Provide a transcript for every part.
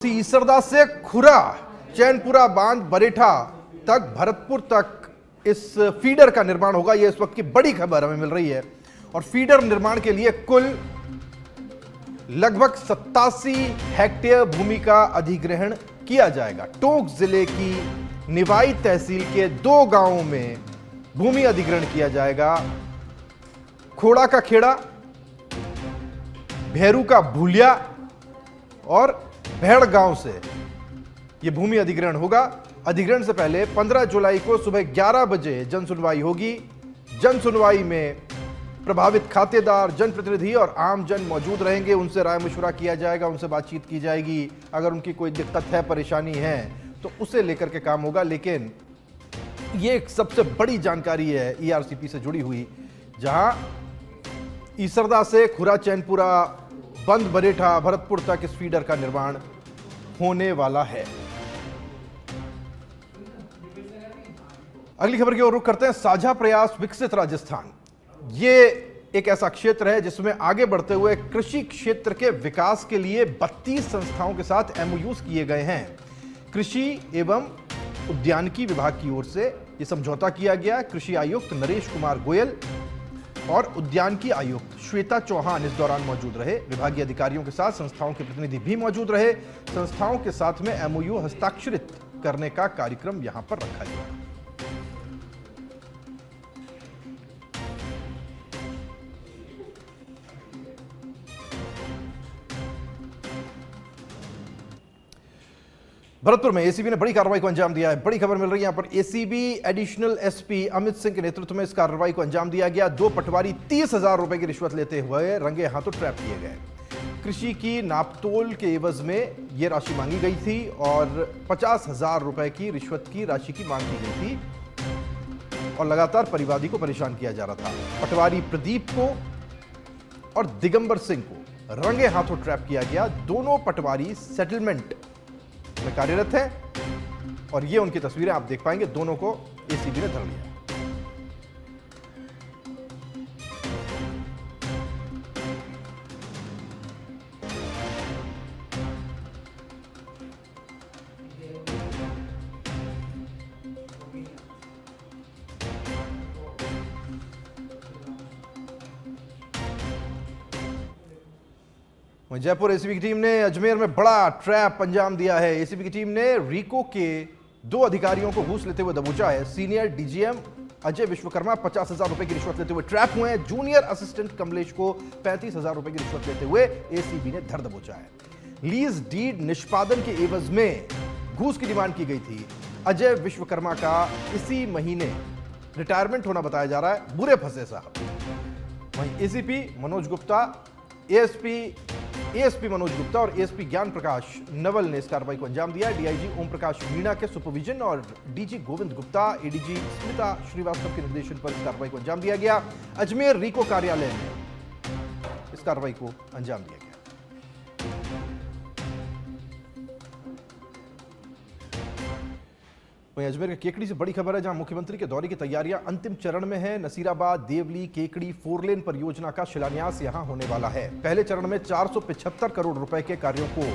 ईसरदा से खुरा चैनपुरा बांध बरेठा तक भरतपुर तक इस फीडर का निर्माण होगा। यह इस वक्त की बड़ी खबर हमें मिल रही है और फीडर निर्माण के लिए कुल लगभग 87 हेक्टेयर भूमि का अधिग्रहण किया जाएगा। टोंक जिले की निवाई तहसील के 2 गांवों में भूमि अधिग्रहण किया जाएगा। खोड़ा का खेड़ा, भेरू का भूलिया और भेड़ गांव से यह भूमि अधिग्रहण होगा। अधिग्रहण से पहले 15 जुलाई को सुबह 11 बजे जन सुनवाई होगी। जन सुनवाई में प्रभावित खातेदार, जनप्रतिनिधि और आम जन मौजूद रहेंगे। उनसे राय मशवरा किया जाएगा, उनसे बातचीत की जाएगी। अगर उनकी कोई दिक्कत है, परेशानी है तो उसे लेकर के काम होगा। लेकिन यह एक सबसे बड़ी जानकारी है ईआरसीपी से जुड़ी हुई, जहां ईसरदा से खुरा चैनपुरा बंद बरेठा भरतपुर तक इस फीडर का निर्माण होने वाला है। अगली खबर की ओर रुख करते हैं। साझा प्रयास विकसित राजस्थान, ये एक ऐसा क्षेत्र है जिसमें आगे बढ़ते हुए कृषि क्षेत्र के विकास के लिए 32 संस्थाओं के साथ एमओयूज किए गए हैं। कृषि एवं उद्यानिकी विभाग की ओर से यह समझौता किया गया। कृषि आयुक्त नरेश कुमार गोयल और उद्यानिकी आयुक्त श्वेता चौहान इस दौरान मौजूद रहे। विभागीय अधिकारियों के साथ संस्थाओं के प्रतिनिधि भी मौजूद रहे। संस्थाओं के साथ में एमओयू हस्ताक्षरित करने का कार्यक्रम यहां पर रखा गया। भरतपुर में एसीबी ने बड़ी कार्रवाई को अंजाम दिया है। बड़ी खबर मिल रही है यहां पर। ACB additional SP Amit Singh के नेतृत्व में इस कार्रवाई को अंजाम दिया गया। 2 पटवारी 30,000 रुपए की रिश्वत लेते हुए रंगे हाथों ट्रैप किए गए। कृषि की नापतोल के एवज में यह राशि मांगी गई थी और 50,000 रुपए की रिश्वत की राशि की मांग की गई थी और लगातार परिवादी को परेशान किया जा रहा था। पटवारी प्रदीप को और दिगंबर सिंह को रंगे हाथों ट्रैप किया गया। दोनों पटवारी सेटलमेंट में कार्यरत है और ये उनकी तस्वीरें आप देख पाएंगे। दोनों को एसीबी ने धर लिया। जयपुर एसीबी की टीम ने अजमेर में बड़ा ट्रैप अंजाम दिया है। एसीबी की टीम ने रीको के 2 अधिकारियों को घूस लेते हुए दबोचा है। सीनियर डीजीएम अजय विश्वकर्मा 50,000 रुपए की रिश्वत लेते हुए ट्रैप हुए हैं। जूनियर असिस्टेंट कमलेश को 35,000 रुपए की रिश्वत लेते हुए एसीबी ने धर दबोचा है। लीज डीड निष्पादन के एवज में घूस की डिमांड की गई थी। अजय विश्वकर्मा का इसी महीने रिटायरमेंट होना बताया जा रहा है। बुरे फंसे साहब। वहीं एसीपी मनोज गुप्ता, एएसपी मनोज गुप्ता और एएसपी ज्ञान प्रकाश नवल ने इस कार्रवाई को अंजाम दिया। डीआईजी ओम प्रकाश मीणा के सुपरविजन और डीजी गोविंद गुप्ता, एडीजी स्मिता श्रीवास्तव के निर्देशन पर इस कार्रवाई को अंजाम दिया गया। अजमेर रीको कार्यालय में इस कार्रवाई को अंजाम दिया गया। वहीं अजमेर के केकड़ी से बड़ी खबर है, जहां मुख्यमंत्री के दौरे की तैयारियां अंतिम चरण में है। नसीराबाद देवली केकड़ी 4 लेन परियोजना का शिलान्यास यहां होने वाला है। पहले चरण में 475 करोड़ रुपए के कार्यों को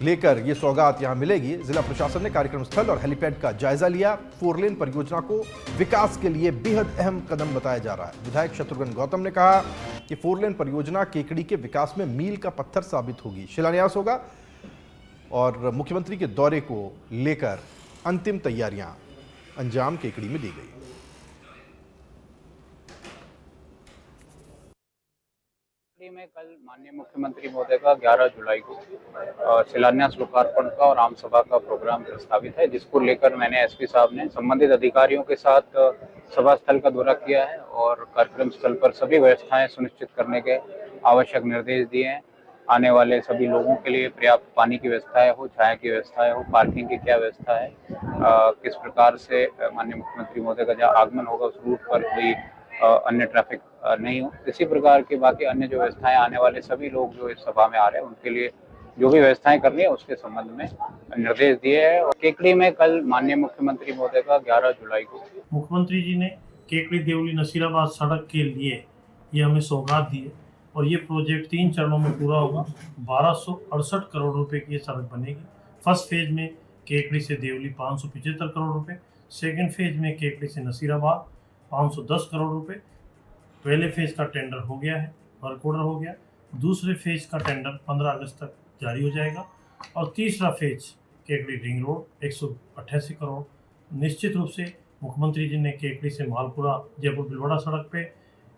लेकर यह सौगात यहां मिलेगी। जिला प्रशासन ने कार्यक्रम स्थल और हेलीपैड का जायजा लिया। 4 लेन परियोजना को विकास के लिए बेहद अहम कदम बताया जा रहा है। विधायक शत्रुघ्न गौतम ने कहा कि 4 लेन परियोजना केकड़ी के विकास में मील का पत्थर साबित होगी। शिलान्यास होगा और मुख्यमंत्री के दौरे को लेकर अंतिम तैयारियां अंजाम केकड़ी में दी गई। में कल माननीय मुख्यमंत्री महोदय का 11 जुलाई को शिलान्यास, लोकार्पण का और आम सभा का प्रोग्राम प्रस्तावित है, जिसको लेकर मैंने एसपी साहब ने संबंधित अधिकारियों के साथ सभा स्थल का दौरा किया है और कार्यक्रम स्थल पर सभी व्यवस्थाएं सुनिश्चित करने के आवश्यक निर्देश दिए हैं। आने वाले सभी लोगों के लिए पर्याप्त पानी की व्यवस्थाएं हो, छाया की व्यवस्थाएं हो, पार्किंग की क्या व्यवस्था है, किस प्रकार से माननीय मुख्यमंत्री महोदय का जहाँ आगमन होगा उस रूट पर कोई अन्य ट्रैफिक नहीं हो, इसी प्रकार की बाकी अन्य जो व्यवस्थाएं आने वाले सभी लोग जो इस सभा में आ रहे हैं उनके लिए जो भी व्यवस्थाएं करनी है उसके संबंध में निर्देश दिए हैं। और केकड़ी में कल माननीय मुख्यमंत्री महोदय का 11 जुलाई को मुख्यमंत्री जी ने केकड़ी देवली नसीराबाद सड़क के लिए ये हमें सौगात दी है और ये प्रोजेक्ट 3 चरणों में पूरा होगा। 1268 करोड़ रुपए की ये सड़क बनेगी। फर्स्ट फेज में केकड़ी से देवली 575 करोड़ रुपए, सेकेंड फेज में केकड़ी से नसीराबाद 510 करोड़ रुपए। पहले फेज का टेंडर हो गया है, वर्क ऑर्डर हो गया। दूसरे फेज का टेंडर 15 अगस्त तक जारी हो जाएगा और तीसरा phase Kekri ring road 188 crore. निश्चित रूप से मुख्यमंत्री जी ने केकड़ी से मालपुरा जयपुर भिलवाड़ा सड़क पे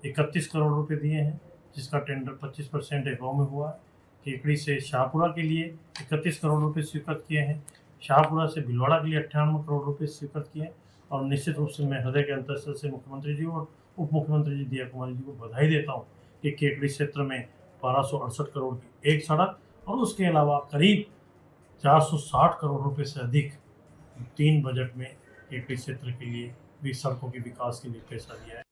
31 करोड़ रुपए दिए हैं, जिसका टेंडर 25% अभाव में हुआ है। केकड़ी से शाहपुरा के लिए 31 करोड़ रुपए स्वीकृत किए हैं। शाहपुरा से भिलवाड़ा के लिए 98 करोड़ रुपए स्वीकृत किए हैं। और निश्चित रूप से मैं हृदय के अंतस्थल से मुख्यमंत्री जी और उप मुख्यमंत्री जी दिया कुमारी जी को बधाई देता हूँ कि केकड़ी क्षेत्र में 1268 करोड़ की एक सड़क और उसके अलावा करीब 460 करोड़ रुपए से अधिक 3 बजट में केकड़ी क्षेत्र के लिए भी सड़कों के विकास के लिए पैसा दिया है।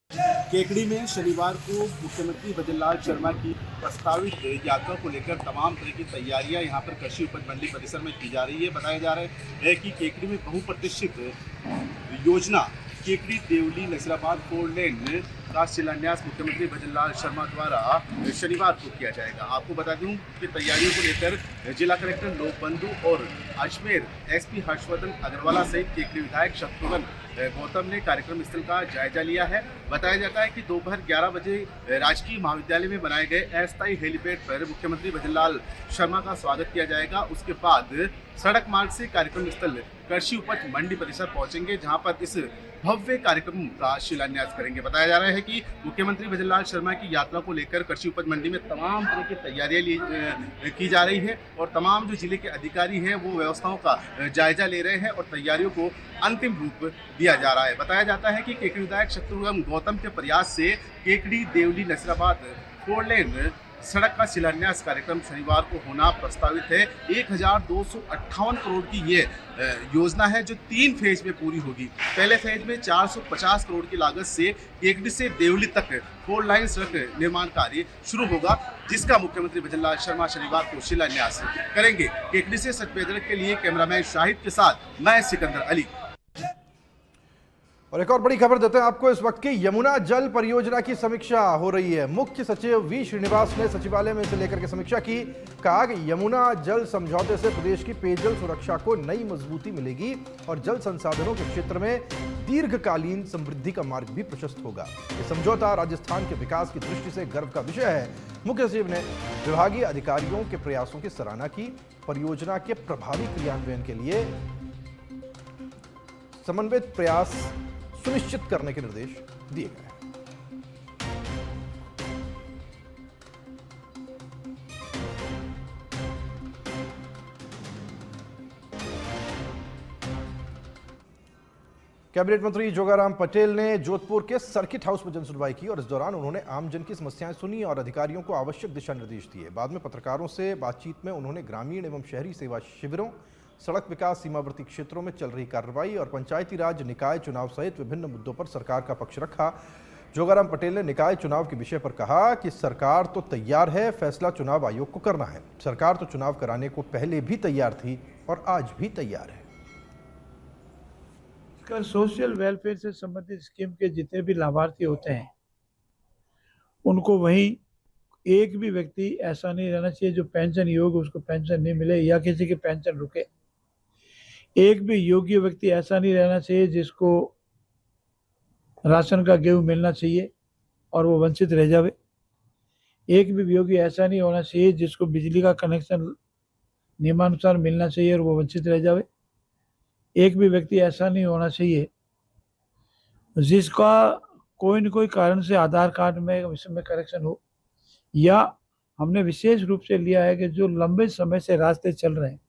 केकड़ी में शनिवार को मुख्यमंत्री भजनलाल शर्मा की प्रस्तावित यात्रा को लेकर तमाम तरह की तैयारियां यहां पर कृषि उपज मंडी परिसर में की जा रही है। बताया जा रहा है कि केकड़ी में बहुप्रतीक्षित योजना केकड़ी देवली नसीराबाद 4 लेन का शिलान्यास मुख्यमंत्री भजनलाल शर्मा द्वारा शनिवार को किया जाएगा। आपको बता दूं कि तैयारियों को लेकर जिला कलेक्टर लोकबंधु और अजमेर एसपी हर्षवर्धन अग्रवाला सहित केकड़ी विधायक शत्रुघ्न गौतम ने कार्यक्रम स्थल का जायजा लिया है। बताया जाता है कि दोपहर 11 बजे राजकीय महाविद्यालय में बनाए गए अस्थायी हेलीपैड पर मुख्यमंत्री भजनलाल शर्मा का स्वागत किया जाएगा। उसके बाद सड़क मार्ग से कार्यक्रम स्थल कृषि उपज मंडी परिसर पहुंचेंगे, जहां पर इस भव्य कार्यक्रम का शिलान्यास करेंगे। बताया जा रहा है कि मुख्यमंत्री भजनलाल शर्मा की यात्रा को लेकर कृषि उपज मंडी में तमाम तरह की तैयारियां की जा रही है और तमाम जो जिले के अधिकारी हैं वो व्यवस्थाओं का जायजा ले रहे हैं और तैयारियों को अंतिम रूप दिया जा रहा है। बताया जाता है कि केकड़ी विधायक शत्रुघ्न गौतम के प्रयास से केकड़ी देवली नसीराबाद 4 लेन सड़क का शिलान्यास कार्यक्रम शनिवार को होना प्रस्तावित है। 1258 करोड़ की ये योजना है जो 3 फेज में पूरी होगी। पहले फेज में 450 करोड़ की लागत से केकड़ी से देवली तक 4 लाइन सड़क निर्माण कार्य शुरू होगा, जिसका मुख्यमंत्री भजनलाल शर्मा शनिवार को शिलान्यास करेंगे। केकड़ी से सच के लिए कैमरामैन शाहिद के साथ मैं सिकंदर अली। और एक और बड़ी खबर देते हैं आपको। इस वक्त की यमुना जल परियोजना की समीक्षा हो रही है। मुख्य सचिव वी श्रीनिवास ने सचिवालय में इसे लेकर के समीक्षा की। कहा कि यमुना जल समझौते से प्रदेश की पेयजल सुरक्षा को नई मजबूती मिलेगी और जल संसाधनों के क्षेत्र में दीर्घकालीन समृद्धि का मार्ग भी प्रशस्त होगा। यह समझौता राजस्थान के विकास की दृष्टि से गर्व का विषय है। मुख्य सचिव ने विभागीय अधिकारियों के प्रयासों की सराहना की। परियोजना के प्रभावी क्रियान्वयन के लिए समन्वित प्रयास सुनिश्चित करने के निर्देश दिए गए। कैबिनेट मंत्री जोगाराम पटेल ने जोधपुर के सर्किट हाउस में जन सुनवाई की और इस दौरान उन्होंने आम जन की समस्याएं सुनी और अधिकारियों को आवश्यक दिशा निर्देश दिए। बाद में पत्रकारों से बातचीत में उन्होंने ग्रामीण एवं शहरी सेवा शिविरों, सड़क विकास, सीमावर्ती क्षेत्रों में चल रही कार्रवाई और पंचायती राज निकाय चुनाव सहित विभिन्न मुद्दों पर सरकार का पक्ष रखा। जोगाराम पटेल ने निकाय चुनाव के विषय पर कहा कि सरकार तो तैयार है, फैसला चुनाव आयोग को करना है। सरकार तो चुनाव कराने को पहले भी तैयार थी और आज भी तैयार है। कल सोशल वेलफेयर से संबंधित स्कीम के जितने भी लाभार्थी होते हैं उनको वहीं एक भी व्यक्ति ऐसा नहीं रहना चाहिए जो पेंशन योग्य उसको पेंशन नहीं मिले या किसी की पेंशन रुके। एक भी योग्य व्यक्ति ऐसा नहीं रहना चाहिए जिसको राशन का गेहूं मिलना चाहिए और वो वंचित रह जावे। एक भी योग्य ऐसा नहीं होना चाहिए जिसको बिजली का कनेक्शन नियमानुसार मिलना चाहिए और वो वंचित रह जावे। एक भी व्यक्ति ऐसा नहीं होना चाहिए जिसका कोई न कोई कारण से आधार कार्ड में इसमें करेक्शन हो, या हमने विशेष रूप से लिया है कि जो लंबे समय से रास्ते चल रहे हैं,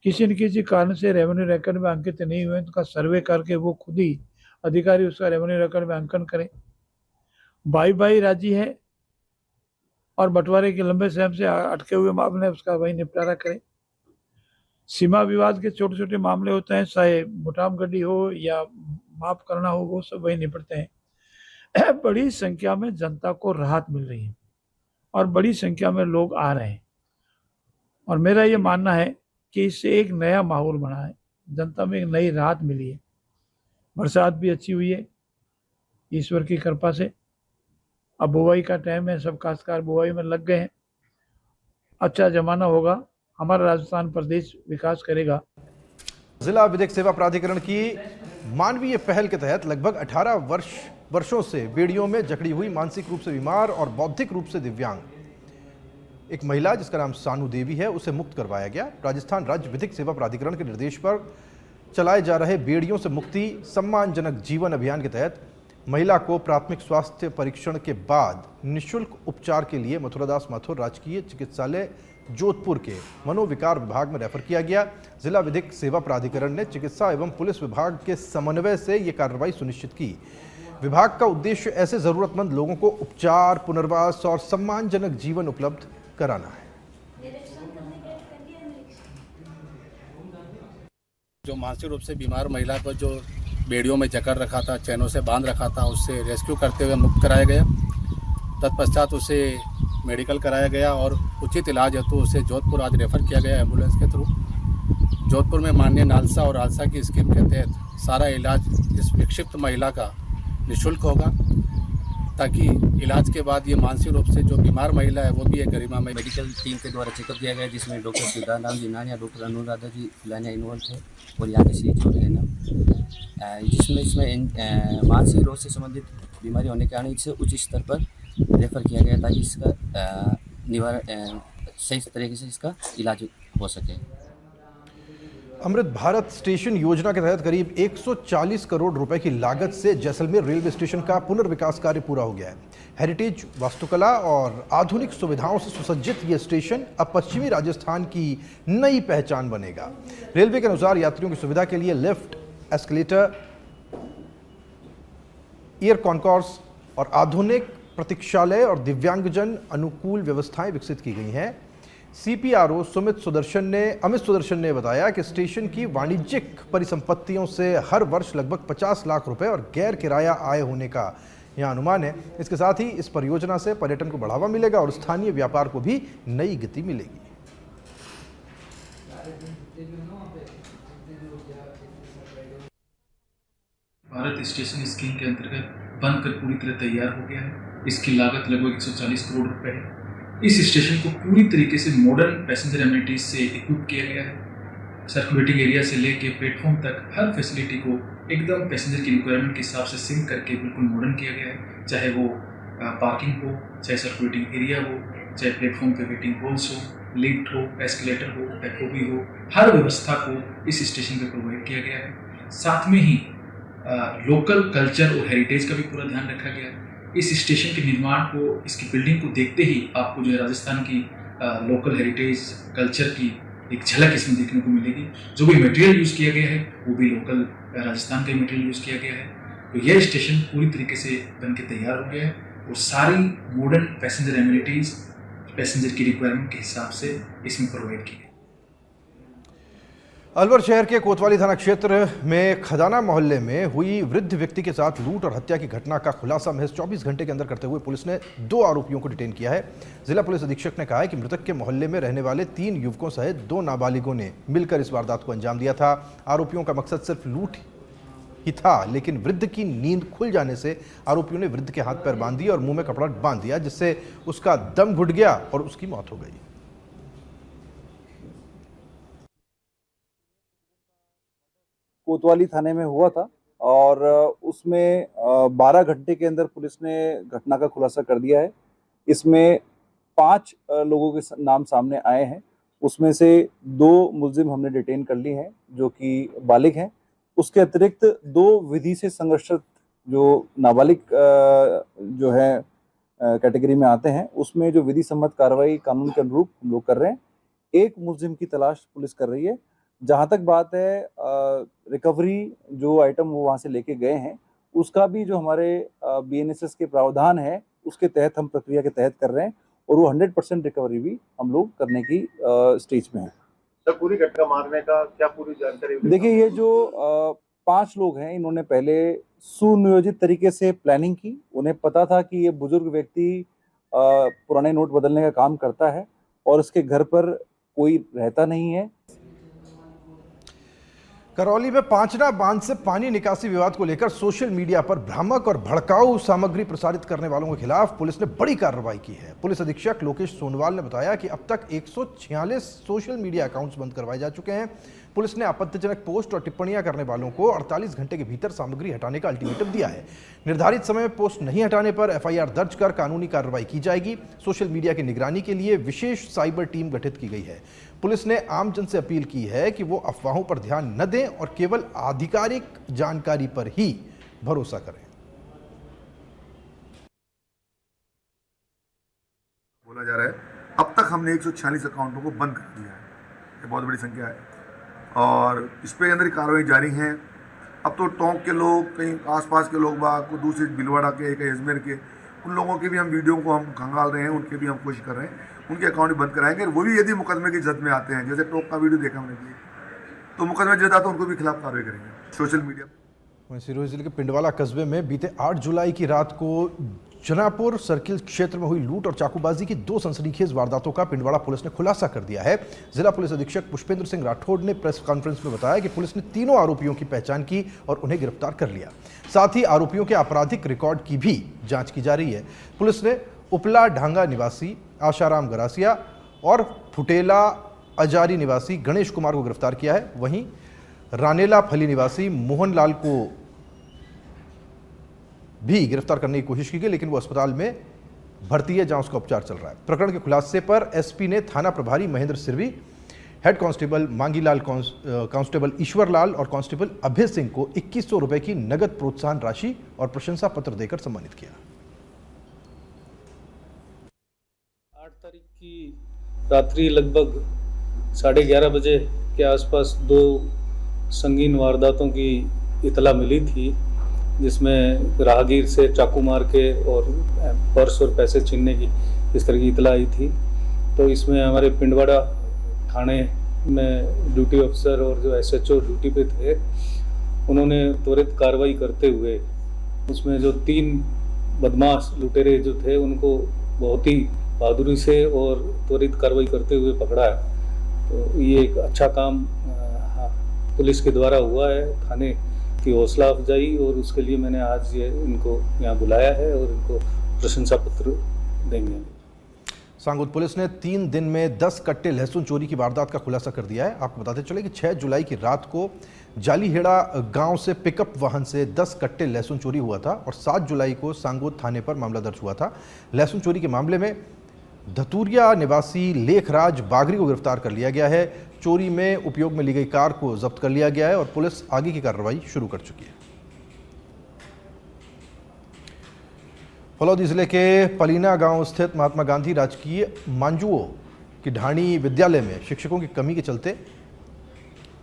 किसी न किसी कारण से रेवेन्यू रिकॉर्ड में अंकित नहीं हुए, उनका सर्वे करके वो खुद ही अधिकारी उसका रेवेन्यू रिकॉर्ड में अंकन करें। भाई राजी है और बंटवारे के लंबे समय से अटके हुए मामले उसका वही निपटारा करें। सीमा विवाद के छोटे छोटे मामले होते हैं, चाहे मुटाम गड्डी हो या माफ करना हो, वो सब वही निपटते हैं। बड़ी संख्या में जनता को राहत मिल रही है और बड़ी संख्या में लोग आ रहे हैं और मेरा ये मानना है कि इससे एक नया माहौल बना है, जनता में एक नई राहत मिली है। बरसात भी अच्छी हुई है ईश्वर की कृपा से। अब बुआई का टाइम है, सब काश्तकार बुआई में लग गए हैं। अच्छा जमाना होगा, हमारा राजस्थान प्रदेश विकास करेगा। जिला विधिक सेवा प्राधिकरण की मानवीय पहल के तहत लगभग 18 वर्षों से बेड़ियों में जकड़ी हुई मानसिक रूप से बीमार और बौद्धिक रूप से दिव्यांग एक महिला जिसका नाम सानू देवी है, उसे मुक्त करवाया गया। राजस्थान राज्य विधिक सेवा प्राधिकरण के निर्देश पर चलाए जा रहे बेड़ियों से मुक्ति सम्मानजनक जीवन अभियान के तहत महिला को प्राथमिक स्वास्थ्य परीक्षण के बाद निःशुल्क उपचार के लिए मथुरादास माथुर राजकीय चिकित्सालय जोधपुर के मनोविकार विभाग में रेफर किया गया। जिला विधिक सेवा प्राधिकरण ने चिकित्सा एवं पुलिस विभाग के समन्वय से ये कार्रवाई सुनिश्चित की। विभाग का उद्देश्य ऐसे जरूरतमंद लोगों को उपचार, पुनर्वास और सम्मानजनक जीवन उपलब्ध कराना है। जो मानसिक रूप से बीमार महिला को जो बेड़ियों में जकड़ रखा था, चैनों से बांध रखा था, उससे रेस्क्यू करते हुए मुक्त कराया गया। तत्पश्चात उसे मेडिकल कराया गया और उचित इलाज हेतु उसे जोधपुर आज रेफ़र किया गया एम्बुलेंस के थ्रू। जोधपुर में माननीय नालसा और आलसा की स्कीम के तहत सारा इलाज इस विक्षिप्त महिला का निःशुल्क होगा, ताकि इलाज के बाद ये मानसिक रूप से जो बीमार महिला है वो भी एक गरिमा में। मेडिकल टीम के द्वारा चेकअप किया गया, जिसमें डॉक्टर सिद्धाराम जी नानिया, डॉक्टर अनुराधा जी लानिया इन्वॉल्व थे और यहाँ के CH और है, जिसमें इसमें मानसिक रोग से संबंधित बीमारी होने के कारण इसे उच्च स्तर पर रेफर किया गया ताकि इसका निवारण सही तरीके से इसका इलाज हो सके। अमृत भारत स्टेशन योजना के तहत करीब 140 करोड़ रुपए की लागत से जैसलमेर रेलवे स्टेशन का पुनर्विकास कार्य पूरा हो गया है। हेरिटेज वास्तुकला और आधुनिक सुविधाओं से सुसज्जित यह स्टेशन अब पश्चिमी राजस्थान की नई पहचान बनेगा। रेलवे के अनुसार यात्रियों की सुविधा के लिए लिफ्ट, एस्केलेटर, एयर कॉन्कोर्स और आधुनिक प्रतीक्षालय और दिव्यांगजन अनुकूल व्यवस्थाएं विकसित की गई हैं। CPRO अमित सुदर्शन ने बताया कि स्टेशन की वाणिज्यिक परिसंपत्तियों से हर वर्ष लगभग 50 लाख रुपए और गैर किराया आय होने का यहां अनुमान है। इसके साथ ही इस परियोजना से पर्यटन को बढ़ावा मिलेगा और स्थानीय व्यापार को भी नई गति मिलेगी। भारत स्टेशन स्कीम के अंतर्गत बनकर पूरी तरह तैयार हो गया है। इसकी लागत लगभग 140 करोड़ रुपए है। इस स्टेशन को पूरी तरीके से मॉडर्न पैसेंजर एमिनिटीज से इक्विप किया गया है। सर्कुलेटिंग एरिया से लेके प्लेटफॉर्म तक हर फैसिलिटी को एकदम पैसेंजर की रिक्वायरमेंट के हिसाब से सिंक करके बिल्कुल मॉडर्न किया गया है। चाहे वो पार्किंग हो, चाहे सर्कुलेटिंग एरिया हो, चाहे प्लेटफॉर्म पे वेटिंग हॉल्स हो, लिफ्ट हो, एस्केलेटर हो, FOB हो, हर व्यवस्था को इस स्टेशन पे प्रोवाइड किया गया है। साथ में ही लोकल कल्चर और हेरिटेज का भी पूरा ध्यान रखा गया है। इस स्टेशन के निर्माण को, इसकी बिल्डिंग को देखते ही आपको जो है राजस्थान की लोकल हेरिटेज कल्चर की एक झलक इसमें देखने को मिलेगी। जो भी मटेरियल यूज़ किया गया है वो भी लोकल राजस्थान का मटेरियल यूज़ किया गया है। तो यह स्टेशन पूरी तरीके से बन के तैयार हो गया है और सारी मॉडर्न पैसेंजर एमिनिटीज़ पैसेंजर की रिक्वायरमेंट के हिसाब से इसमें प्रोवाइड की गई। अलवर शहर के कोतवाली थाना क्षेत्र में खजाना मोहल्ले में हुई वृद्ध व्यक्ति के साथ लूट और हत्या की घटना का खुलासा महज 24 घंटे के अंदर करते हुए पुलिस ने 2 आरोपियों को डिटेन किया है। जिला पुलिस अधीक्षक ने कहा है कि मृतक के मोहल्ले में रहने वाले 3 युवकों सहित 2 नाबालिगों ने मिलकर इस वारदात को अंजाम दिया था। आरोपियों का मकसद सिर्फ लूट ही था, लेकिन वृद्ध की नींद खुल जाने से आरोपियों ने वृद्ध के हाथ पैर बांध दिए और मुंह में कपड़ा बांध दिया, जिससे उसका दम घुट गया और उसकी मौत हो गई। कोतवाली थाने में हुआ था और उसमें 12 घंटे के अंदर पुलिस ने घटना का खुलासा कर दिया है। इसमें 5 लोगों के नाम सामने आए हैं। उसमें से 2 मुलजिम हमने डिटेन कर ली हैं जो कि बालिग हैं। उसके अतिरिक्त 2 विधि से संघर्षित जो नाबालिग जो है कैटेगरी में आते हैं, उसमें जो विधि सम्मत कार्रवाई कानून के अनुरूप हम लोग कर रहे हैं। 1 मुलजिम की तलाश पुलिस कर रही है। जहाँ तक बात है रिकवरी जो आइटम वो वहाँ से लेके गए हैं, उसका भी जो हमारे BNSS के प्रावधान है उसके तहत हम प्रक्रिया के तहत कर रहे हैं और वो 100% रिकवरी भी हम लोग करने की स्टेज में है। सर, पूरी घटना मारने का क्या पूरी जानकारी? देखिए, ये जो 5 लोग हैं, इन्होंने पहले सुनियोजित तरीके से प्लानिंग की। उन्हें पता था कि ये बुजुर्ग व्यक्ति पुराने नोट बदलने का काम करता है और इसके घर पर कोई रहता नहीं है। करौली में पांचना बांध से पानी निकासी विवाद को लेकर सोशल मीडिया पर भ्रामक और भड़काऊ सामग्री प्रसारित करने वालों के खिलाफ पुलिस ने बड़ी कार्रवाई की है। पुलिस अधीक्षक लोकेश सोनवाल ने बताया कि अब तक 146 सोशल मीडिया अकाउंट्स बंद करवाए जा चुके हैं। पुलिस ने आपत्तिजनक पोस्ट और टिप्पणियां करने वालों को 48 घंटे के भीतर सामग्री हटाने का अल्टीमेटम दिया है। निर्धारित समय में पोस्ट नहीं हटाने पर एफआईआर दर्ज कर कानूनी कार्रवाई की जाएगी। सोशल मीडिया की निगरानी के लिए विशेष साइबर टीम गठित की गई है। पुलिस ने आमजन से अपील की है कि वो अफवाहों पर ध्यान न दें और केवल आधिकारिक जानकारी पर ही भरोसा करें। बोला जा रहा है अब तक हमने 146 अकाउंटों को बंद कर दिया है। ये बहुत बड़ी संख्या है और इस पे अंदर कार्रवाई जारी है। अब तो टोंक के लोग, कहीं आसपास के लोग बाग को, दूसरे भीलवाड़ा के, कहीं अजमेर के, उन लोगों के भी हम वीडियो को हम खंगाल रहे हैं, उनके भी हम कोशिश कर रहे हैं, उनके अकाउंट बंद कराएंगे। वो भी यदि मुकदमे की जद में आते हैं, जैसे टोंक का वीडियो देखा हमने भी, तो मुकदमे जद आता है उनको भी खिलाफ कार्रवाई करेंगे। सोशल मीडिया वहीं सिरोही जिले के पिंडवाला कस्बे में बीते 8 जुलाई की रात को जनापुर सर्किल क्षेत्र में हुई लूट और चाकूबाजी की 2 सनसनीखेज वारदातों का पिंडवाड़ा पुलिस ने खुलासा कर दिया है। जिला पुलिस अधीक्षक पुष्पेंद्र सिंह राठौड़ ने प्रेस कॉन्फ्रेंस में बताया कि पुलिस ने तीनों आरोपियों की पहचान की और उन्हें गिरफ्तार कर लिया। साथ ही आरोपियों के आपराधिक रिकॉर्ड की भी जांच की जा रही है। पुलिस ने उपला ढांगा निवासी आशाराम गरासिया और फुटेला अजारी निवासी गणेश कुमार को गिरफ्तार किया है। वहीं रानेला फली निवासी मोहनलाल को भी गिरफ्तार करने की कोशिश की गई, लेकिन वो अस्पताल में भर्ती है जहां उसका उपचार चल रहा है। प्रकरण के खुलासे पर एसपी ने थाना प्रभारी Mahendra Sirvi, head constable Mangilal, constable Ishwarlal और कांस्टेबल अभय सिंह को 2100 रुपए की नगद प्रोत्साहन राशि और प्रशंसा पत्र देकर सम्मानित किया। 8 तारीख की रात्रि लगभग 11:30 बजे के आसपास 2 संगीन वारदातों की इतला मिली थी, जिसमें राहगीर से चाकू मार के और पर्स और पैसे छीनने की इस तरह की इतला आई थी। तो इसमें हमारे पिंडवाड़ा थाने में ड्यूटी अफसर और जो एसएचओ ड्यूटी पे थे, उन्होंने त्वरित कार्रवाई करते हुए उसमें जो 3 बदमाश लुटेरे जो थे उनको बहुत ही बहादुरी से और त्वरित कार्रवाई करते हुए पकड़ा है। तो ये एक अच्छा काम पुलिस के द्वारा हुआ है, थाने की हौसला अफजाई, और उसके लिए मैंने आज ये इनको यहाँ बुलाया है और इनको प्रशंसा पत्र देंगे। सांगोद पुलिस ने 3 दिन में 10 कट्टे लहसुन चोरी की वारदात का खुलासा कर दिया है। आपको बताते चले कि 6 जुलाई की रात को जालीहेड़ा गांव से पिकअप वाहन से 10 कट्टे लहसुन चोरी हुआ था और 7 जुलाई को सांगोद थाने पर मामला दर्ज हुआ था। लहसुन चोरी के मामले में धतूरिया निवासी लेखराज बागरी को गिरफ्तार कर लिया गया है। चोरी में उपयोग में ली गई कार को जब्त कर लिया गया है और पुलिस आगे की कार्रवाई शुरू कर चुकी है। फलौदी जिले के पलीना गांव स्थित महात्मा गांधी राजकीय मांजुओ की ढाणी विद्यालय में शिक्षकों की कमी के चलते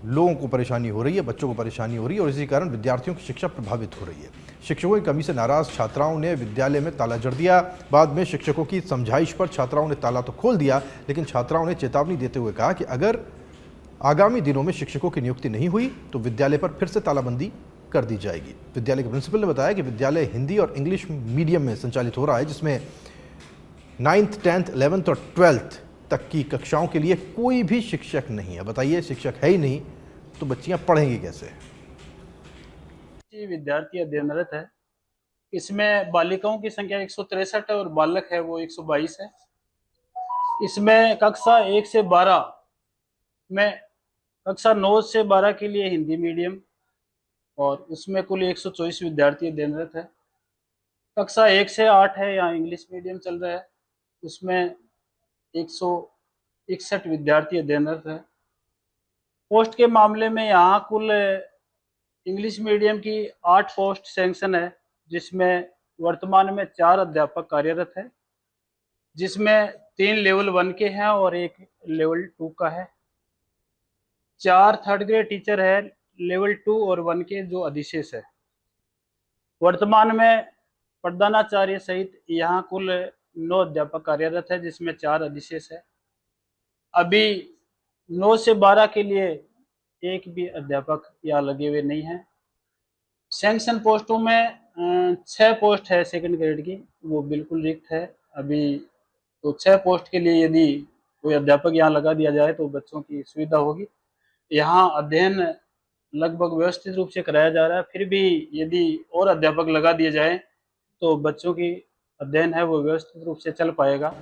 लोगों को परेशानी हो रही है, बच्चों को परेशानी हो रही है और इसी कारण विद्यार्थियों की शिक्षा प्रभावित हो रही है। शिक्षकों की कमी से नाराज छात्राओं ने विद्यालय में ताला जड़ दिया। बाद में शिक्षकों की समझाइश पर छात्राओं ने ताला तो खोल दिया, लेकिन छात्राओं ने चेतावनी देते हुए कहा कि अगर आगामी दिनों में शिक्षकों की नियुक्ति नहीं हुई तो विद्यालय पर फिर से तालाबंदी कर दी जाएगी। विद्यालय के प्रिंसिपल ने बताया कि विद्यालय हिंदी और इंग्लिश मीडियम में संचालित हो रहा है, जिसमें 9th, 10th, 11th और 12th तक की कक्षाओं के लिए कोई भी शिक्षक नहीं है। बताइए, शिक्षक है ही नहीं तो बच्चियां पढ़ेंगी कैसे? विद्यार्थी अध्ययनरत है। इसमें बालिकाओं की संख्या 163 है और बालक है वो 122 है। इसमें कक्षा 1 से 12 में कक्षा 9 से 12 के लिए हिंदी मीडियम और उसमें कुल 124 विद्यार्थी अध्ययनरत है। कक्षा 1 से 8 है, यहाँ इंग्लिश मीडियम चल रहा है, उसमें 161 विद्यार्थी अध्ययनरत है। पोस्ट के मामले में यहाँ कुल इंग्लिश मीडियम की 8 पोस्ट सैंक्शन है, जिसमें वर्तमान में 4 अध्यापक कार्यरत है, जिसमें 3 लेवल 1 के हैं और 1 लेवल 2 का है। 4 3rd ग्रेड टीचर है लेवल 2 और 1 के जो अधिशेष है। वर्तमान में प्रधानाचार्य सहित यहाँ कुल 9 अध्यापक कार्यरत है, जिसमें 4 अधिशेष है। अभी 9 से 12 के लिए एक भी अध्यापक यहाँ लगे हुए नहीं है। सैंक्शन पोस्टों में 6 पोस्ट है 2nd ग्रेड की, वो बिल्कुल रिक्त है अभी। तो 6 पोस्ट के लिए यदि कोई अध्यापक यहाँ लगा दिया जाए तो बच्चों की सुविधा होगी। यहाँ अध्ययन लगभग व्यवस्थित रूप से कराया जा रहा है। फिर भी यदि और अध्यापक लगा दिए जाए तो बच्चों की अध्ययन है वो व्यवस्थित रूप से चल पाएगा।